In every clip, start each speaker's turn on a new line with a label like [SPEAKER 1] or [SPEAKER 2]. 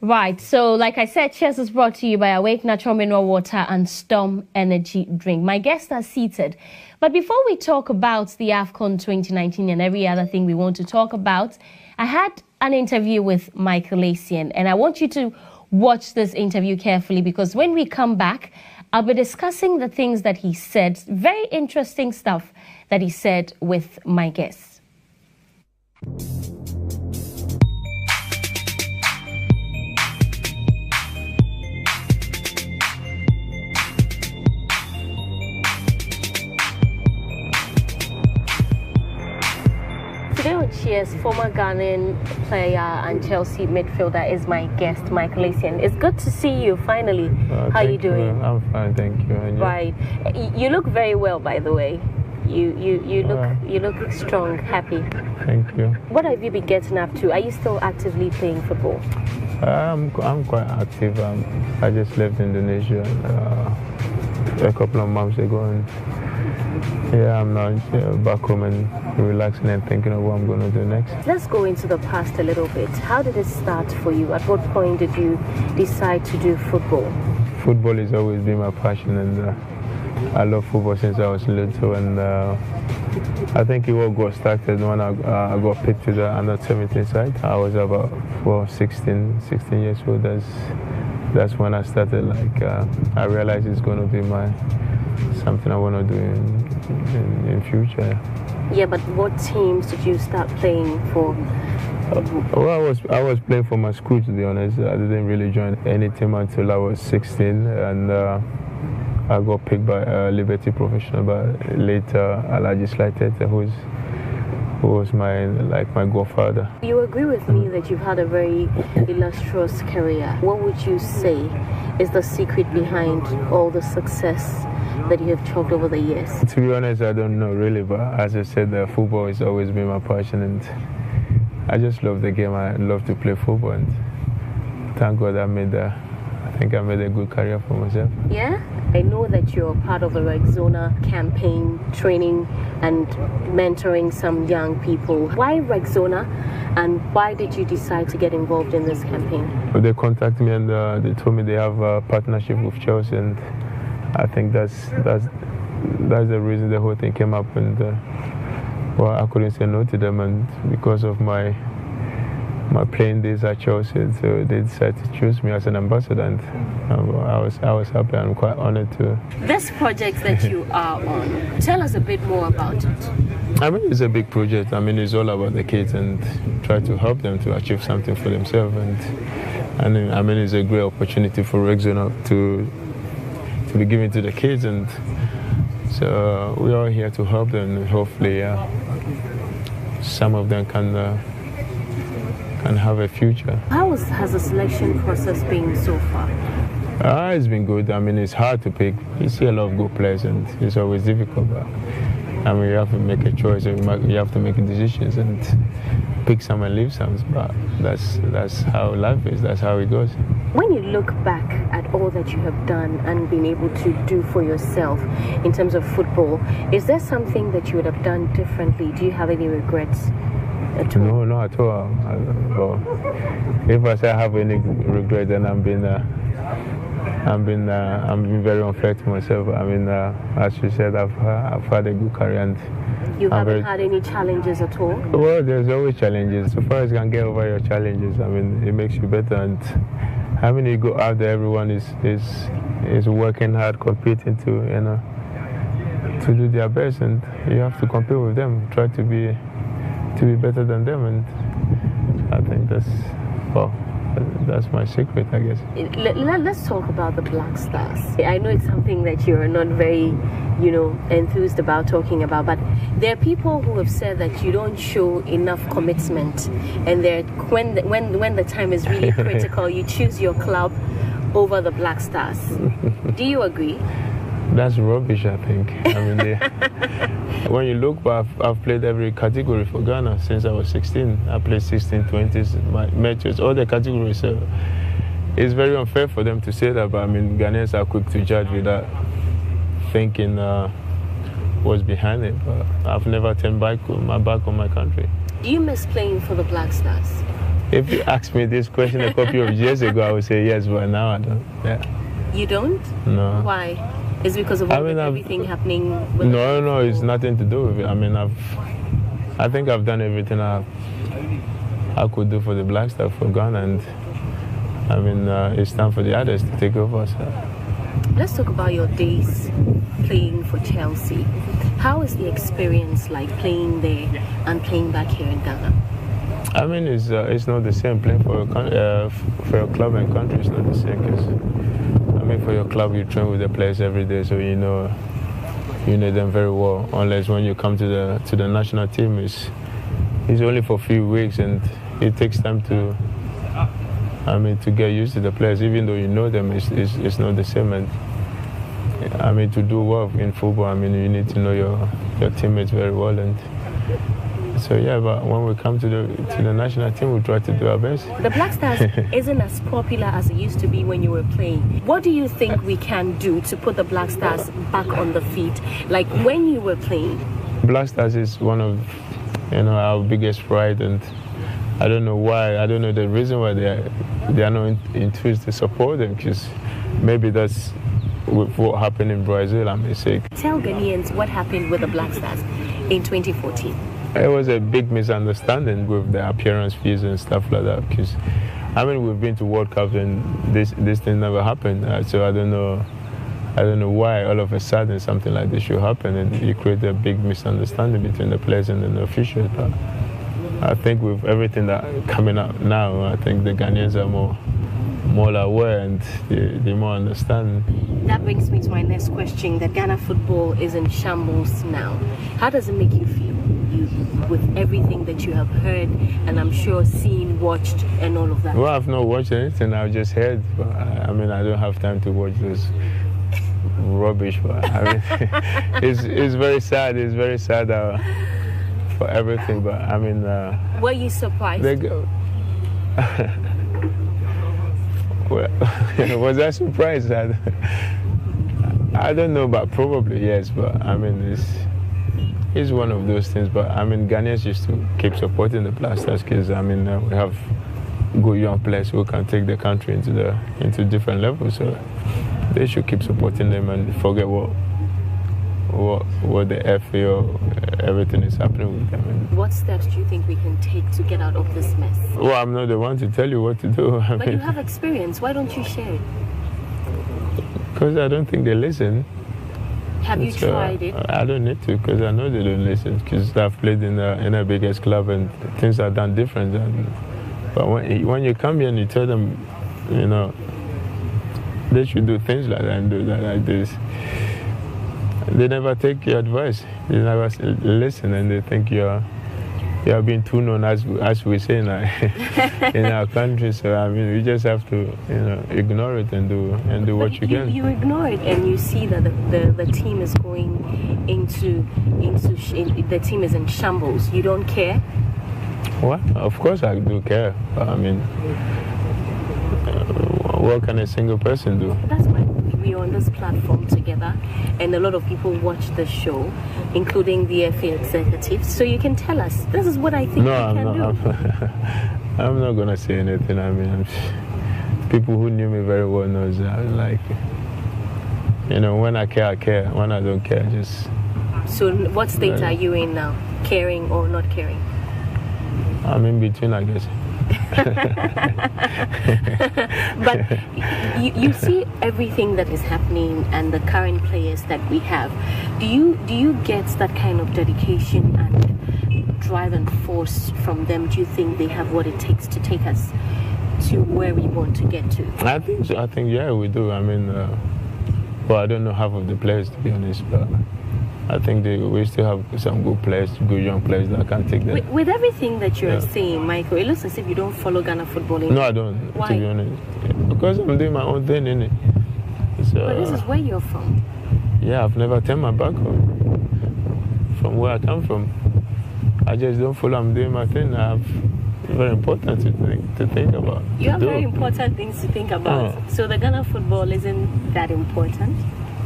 [SPEAKER 1] Right, so like I said, Cheers is brought to you by Awake Natural Mineral Water and Storm Energy Drink. My guests are seated. But before we talk about the AFCON 2019 and every other thing we want to talk about, I had an interview with Michael Essien, and I want you to watch this interview carefully because when we come back, I'll be discussing the things that he said, very interesting stuff that he said with my guests. Today on Cheers, former Ghanaian player and Chelsea midfielder is my guest, Michael Essien. It's good to see you finally. How are you doing?
[SPEAKER 2] I'm fine, thank you. And
[SPEAKER 1] right. You look very well, by the way. You look strong, happy.
[SPEAKER 2] Thank you.
[SPEAKER 1] What have you been getting up to? Are you still actively playing football?
[SPEAKER 2] I'm quite active. I just left Indonesia a couple of months ago, and I'm now back home and relaxing and thinking of what I'm going to do next.
[SPEAKER 1] Let's go into the past a little bit. How did it start for you? At what point did you decide to do football?
[SPEAKER 2] Football has always been my passion, and I love football since I was little. And I think it all got started when I got picked to the under 17 side. I was about 16 years old. That's when I started. I realized it's going to be something I want to do in future.
[SPEAKER 1] Yeah, but what teams did you start playing for?
[SPEAKER 2] Well, I was playing for my school, to be honest. I didn't really join any team until I was 16, and I got picked by Liberty Professional, but later Alaji Slightete, who was my godfather.
[SPEAKER 1] You agree with me that you've had a very illustrious career. What would you say is the secret behind all the success that you have chalked over the years?
[SPEAKER 2] To be honest, I don't know really, but as I said, football has always been my passion, and I just love the game. I love to play football, and thank God I think I made a good career for myself.
[SPEAKER 1] Yeah? I know that you're part of the Rexona campaign, training and mentoring some young people. Why Rexona, and why did you decide to get involved in this campaign?
[SPEAKER 2] Well, they contacted me and they told me they have a partnership with Chelsea, and I think that's the reason the whole thing came up. And I couldn't say no to them, and because of my playing days at Chelsea, so they decided to choose me as an ambassador, and I was happy and quite honored to.
[SPEAKER 1] This project that you are on, tell us a bit more about it.
[SPEAKER 2] I mean, it's a big project. I mean, it's all about the kids and try to help them to achieve something for themselves, and I mean, it's a great opportunity for Rexona to be given to the kids, and so we are here to help them. Hopefully, some of them can have a future.
[SPEAKER 1] How has the selection process been so far?
[SPEAKER 2] It's been good. I mean, it's hard to pick. You see a lot of good players, and it's always difficult. But I mean, you have to make a choice. You have to make decisions and pick some and leave some. But that's how life is. That's how it goes.
[SPEAKER 1] When you look back at all that you have done and been able to do for yourself in terms of football, is there something that you would have done differently? Do you have any regrets?
[SPEAKER 2] No, not at all. If I say I have any regret, then I'm being very unfair to myself. I mean, as you said, I've had a good career, and
[SPEAKER 1] you haven't had any challenges at all.
[SPEAKER 2] Well, there's always challenges. So far as you can get over your challenges, I mean, it makes you better. And I mean, you go out there, everyone is working hard, competing to do their best, and you have to compete with them. Try to be better than them, and I think that's my secret, I guess.
[SPEAKER 1] Let's talk about the Black Stars. I know it's something that you're not very, enthused about talking about, but there are people who have said that you don't show enough commitment, and when the time is really critical, you choose your club over the Black Stars. Do you agree?
[SPEAKER 2] That's rubbish, I think. I mean, when you look back, I've played every category for Ghana since I was 16. I played 16, 20s, matches, all the categories. So it's very unfair for them to say that, but I mean, Ghanaians are quick to judge without thinking what's behind it. But I've never turned my back on my country.
[SPEAKER 1] Do you miss playing for the Black Stars?
[SPEAKER 2] If you asked me this question a couple of years ago, I would say yes, but now I don't. Yeah.
[SPEAKER 1] You don't?
[SPEAKER 2] No.
[SPEAKER 1] Why? Is it because of everything happening with
[SPEAKER 2] No, it's nothing to do with it. I mean, I think I've done everything I could do for the Black Stars for Ghana, and I mean, it's time for the others to take over. So.
[SPEAKER 1] Let's talk about your days playing for Chelsea. How is the experience like playing there and playing back here in Ghana?
[SPEAKER 2] I mean, it's not the same. Playing for your club and country is not the same. Cause, I mean, for your club, you train with the players every day, so you know them very well. Unless when you come to the national team, it's only for a few weeks, and it takes time to get used to the players. Even though you know them, it's not the same. And I mean, to do well in football, I mean, you need to know your teammates very well. And so yeah, but when we come to the national team, we try to do our best.
[SPEAKER 1] The Black Stars isn't as popular as it used to be when you were playing. What do you think we can do to put the Black Stars back on the feet, like when you were playing?
[SPEAKER 2] Black Stars is one of our biggest pride, and I don't know why. I don't know the reason why they are not enthused to support them, because maybe that's with what happened in Brazil. I may say.
[SPEAKER 1] Tell Ghanaians what happened with the Black Stars in 2014.
[SPEAKER 2] It was a big misunderstanding with the appearance fees and stuff like that. Because I mean, we've been to World Cup and this thing never happened. So I don't know why all of a sudden something like this should happen, and you create a big misunderstanding between the players and the officials. But I think with everything that coming up now, I think the Ghanaians are more aware and they more understand.
[SPEAKER 1] That brings me to my next question, that Ghana football is in shambles now. How does it make you feel, with everything that you have heard and I'm sure seen, watched and all of that?
[SPEAKER 2] Well, I've not watched anything, I've just heard. But I mean, I don't have time to watch this rubbish. But I mean, it's very sad. It's very sad for everything. But I mean...
[SPEAKER 1] were you surprised?
[SPEAKER 2] Well, was I surprised? I don't know, but probably yes. But I mean, it's one of those things. But I mean, Ghanaians used to keep supporting the Black Stars because I mean we have good young players who can take the country into different levels. So they should keep supporting them and forget what the FA or everything is happening with them. And
[SPEAKER 1] what steps do you think we can take to get out of this mess?
[SPEAKER 2] Well, I'm not the one to tell you what to do.
[SPEAKER 1] But you have experience. Why don't you share it?
[SPEAKER 2] Because I don't think they listen.
[SPEAKER 1] Have you tried it?
[SPEAKER 2] I don't need to, because I know they don't listen. Because I've played in a biggest club and things are done different. But when you come here and you tell them, they should do things like that and do that like this, they never take your advice. They never listen, and they think you're being too known, as we say in our country. So I mean, we just have to ignore it and do what you can.
[SPEAKER 1] You ignore it, and you see that the team is going the team is in shambles. You don't care?
[SPEAKER 2] Well, of course I do care. But I mean, what can a single person do?
[SPEAKER 1] That's why we're on this platform together, and a lot of people watch the show, including the FA executives. So you can tell us, this is what I think do.
[SPEAKER 2] I'm not going to say anything. I mean, people who knew me very well knows that. Like, when I care, I care. When I don't care, just...
[SPEAKER 1] So what state are you in now? Caring or not caring?
[SPEAKER 2] I'm in between, I guess.
[SPEAKER 1] But you see everything that is happening and the current players that we have. Do you get that kind of dedication and drive and force from them? Do you think they have what it takes to take us to where we want to get to?
[SPEAKER 2] I think so. I think yeah, we do. I mean, well, I don't know half of the players, to be honest, but I think we still have some good players, good young players that can take them.
[SPEAKER 1] With everything that you're saying, Michael, it looks as if you don't follow Ghana football anymore.
[SPEAKER 2] No, I don't.
[SPEAKER 1] Why?
[SPEAKER 2] To be honest, because I'm doing my own thing, innit? So,
[SPEAKER 1] but this is where you're from.
[SPEAKER 2] Yeah, I've never turned my back from where I come from. I just don't follow. I'm doing my thing. I have very important to think about.
[SPEAKER 1] You have very important things to think about. So the Ghana football isn't that important?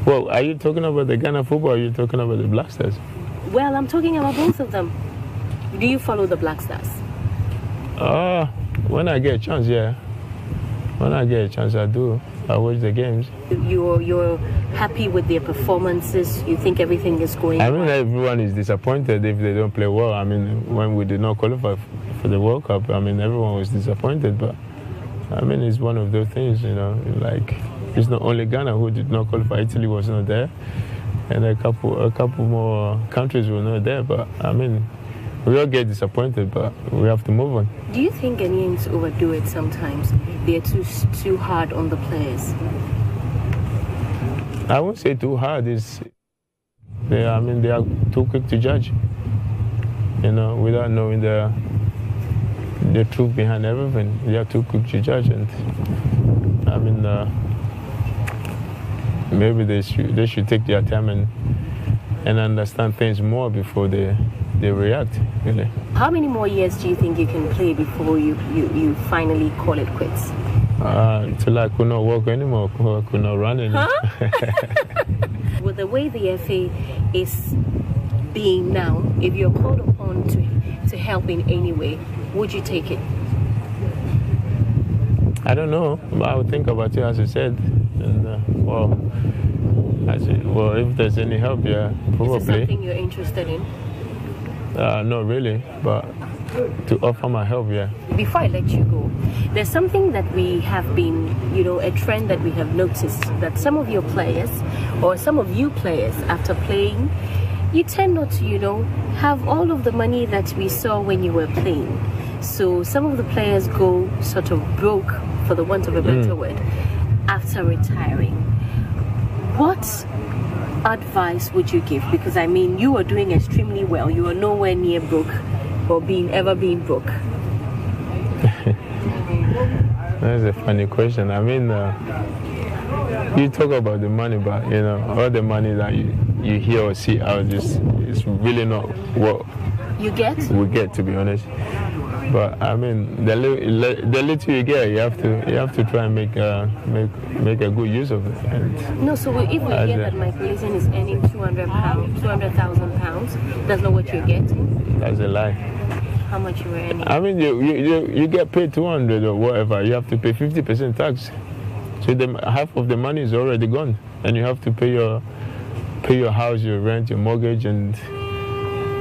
[SPEAKER 2] Well, are you talking about the Ghana football or are you talking about the Black Stars?
[SPEAKER 1] Well, I'm talking about both of them. Do you follow the Black Stars?
[SPEAKER 2] When I get a chance, yeah. When I get a chance, I do. I watch the games.
[SPEAKER 1] You're happy with their performances? You think everything is going
[SPEAKER 2] I mean,
[SPEAKER 1] well?
[SPEAKER 2] everyone is disappointed if they don't play well. I mean, when we did not qualify for the World Cup, I mean, everyone was disappointed. But, I mean, it's one of those things, you know, like, it's not only Ghana who did not qualify. Italy was not there. And a couple more countries were not there. But, I mean, we all get disappointed, but we have to move on.
[SPEAKER 1] Do you think Ghanaians overdo it sometimes? They're too hard on the players?
[SPEAKER 2] I won't say too hard. They are too quick to judge. You know, without knowing the truth behind everything, they are too quick to judge. And I mean, maybe they should take their time and understand things more before they react. Really.
[SPEAKER 1] How many more years do you think you can play before you finally call it quits?
[SPEAKER 2] Till I could not walk anymore, I could not run anymore.
[SPEAKER 1] Huh? With the way the FA is being now, if you're called upon to help in any way, would you take it?
[SPEAKER 2] I don't know. I would think about it, as I said. And if there's any help, yeah, probably.
[SPEAKER 1] Is it something you're interested in?
[SPEAKER 2] Not really, but to offer my help, yeah.
[SPEAKER 1] Before I let you go, there's something that we have been, a trend that we have noticed, that some of your players, or some of you players, after playing, you tend not to, have all of the money that we saw when you were playing. So some of the players go sort of broke, for the want of a better word, after retiring. What advice would you give? Because I mean, you are doing extremely well. You are nowhere near broke or ever being broke.
[SPEAKER 2] That's a funny question. I mean, you talk about the money, but all the money that you hear or see out, it's really not what
[SPEAKER 1] we
[SPEAKER 2] get, to be honest. But I mean, the little you get, you have to try and make a good use of it. And
[SPEAKER 1] no, so if we get that Michael Essien is earning £200,000, that's not what you're getting.
[SPEAKER 2] That's a lie.
[SPEAKER 1] How much you were earning?
[SPEAKER 2] I mean, you get paid 200 or whatever. You have to pay 50% tax. So half of the money is already gone, and you have to pay your house, your rent, your mortgage, and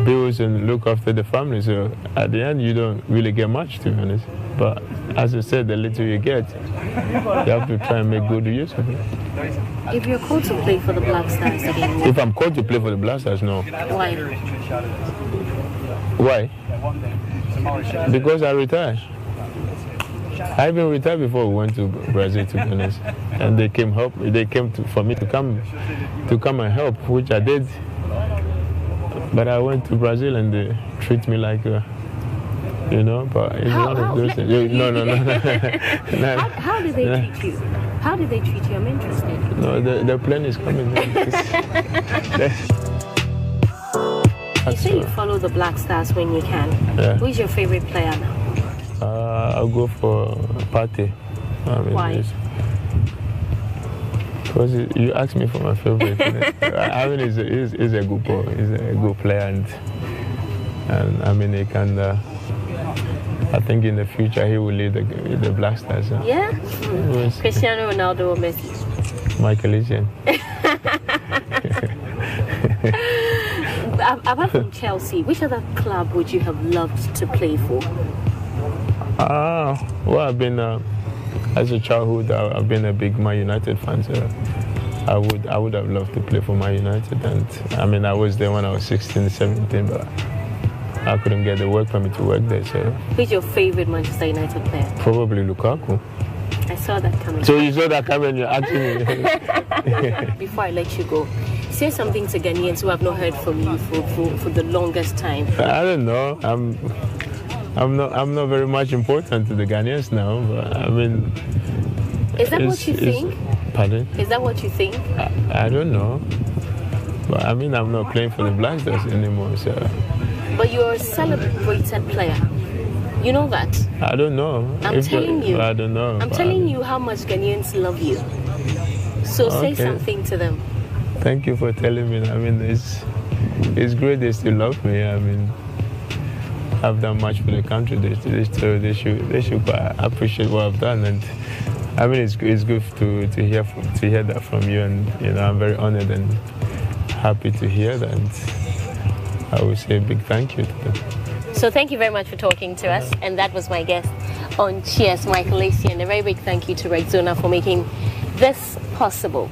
[SPEAKER 2] bills, and look after the family. So at the end, you don't really get much, to be honest. But as I said, the little you get, you have to try and make good use of it.
[SPEAKER 1] If you're called to play for the Black Stars again,
[SPEAKER 2] if I'm called to play for the Black Stars, no.
[SPEAKER 1] Why?
[SPEAKER 2] Why? Because I retired. I even retired before we went to Brazil, to be honest. And they came for me to come and help, which I did. But I went to Brazil and they treat me like, but it's one of those things. No.
[SPEAKER 1] How did they treat you? How did they treat you? I'm interested.
[SPEAKER 2] No, the plane is coming.
[SPEAKER 1] You say you follow the Black Stars when you can.
[SPEAKER 2] Yeah.
[SPEAKER 1] Who's your favorite player now?
[SPEAKER 2] I'll go for Partey.
[SPEAKER 1] Why?
[SPEAKER 2] Because you asked me for my favorite. I mean, he's a good boy. He's a good player, and I mean, he can. I think in the future he will lead the Black Stars.
[SPEAKER 1] Yeah. Cristiano Ronaldo or Messi?
[SPEAKER 2] Michael Essien.
[SPEAKER 1] Apart from Chelsea, which other club would you have loved to play for?
[SPEAKER 2] Well, I've been as a childhood, I've been a big Man United fan. So I would have loved to play for Man United, and I mean, I was there when I was 16, 17, but I couldn't get the work permit to work there. So
[SPEAKER 1] who's your favorite Manchester United player?
[SPEAKER 2] Probably Lukaku.
[SPEAKER 1] I saw that coming.
[SPEAKER 2] So you saw that coming, you're asking me.
[SPEAKER 1] Before I let you go, say something to Ghanaians who have not heard from you for the longest time.
[SPEAKER 2] I don't know. I'm not very much important to the Ghanaians now, but I mean.
[SPEAKER 1] Is that what you think?
[SPEAKER 2] Pardon?
[SPEAKER 1] Is that what you think?
[SPEAKER 2] I don't know. But I mean, I'm not playing for the Black Stars anymore, so.
[SPEAKER 1] But you're a celebrated player. You know that?
[SPEAKER 2] I don't know.
[SPEAKER 1] I'm telling you.
[SPEAKER 2] I don't know.
[SPEAKER 1] I'm telling you how much Ghanaians love you. So say something to them.
[SPEAKER 2] Thank you for telling me. I mean, it's great they still love me. I mean, I've done much for the country. They should appreciate what I've done, and I mean it's good to hear that from you, and I'm very honored and happy to hear that. And I will say a big thank you to them.
[SPEAKER 1] So thank you very much for talking to us, and that was my guest on Cheers, Michael Essien. A very big thank you to Rexona for making this possible.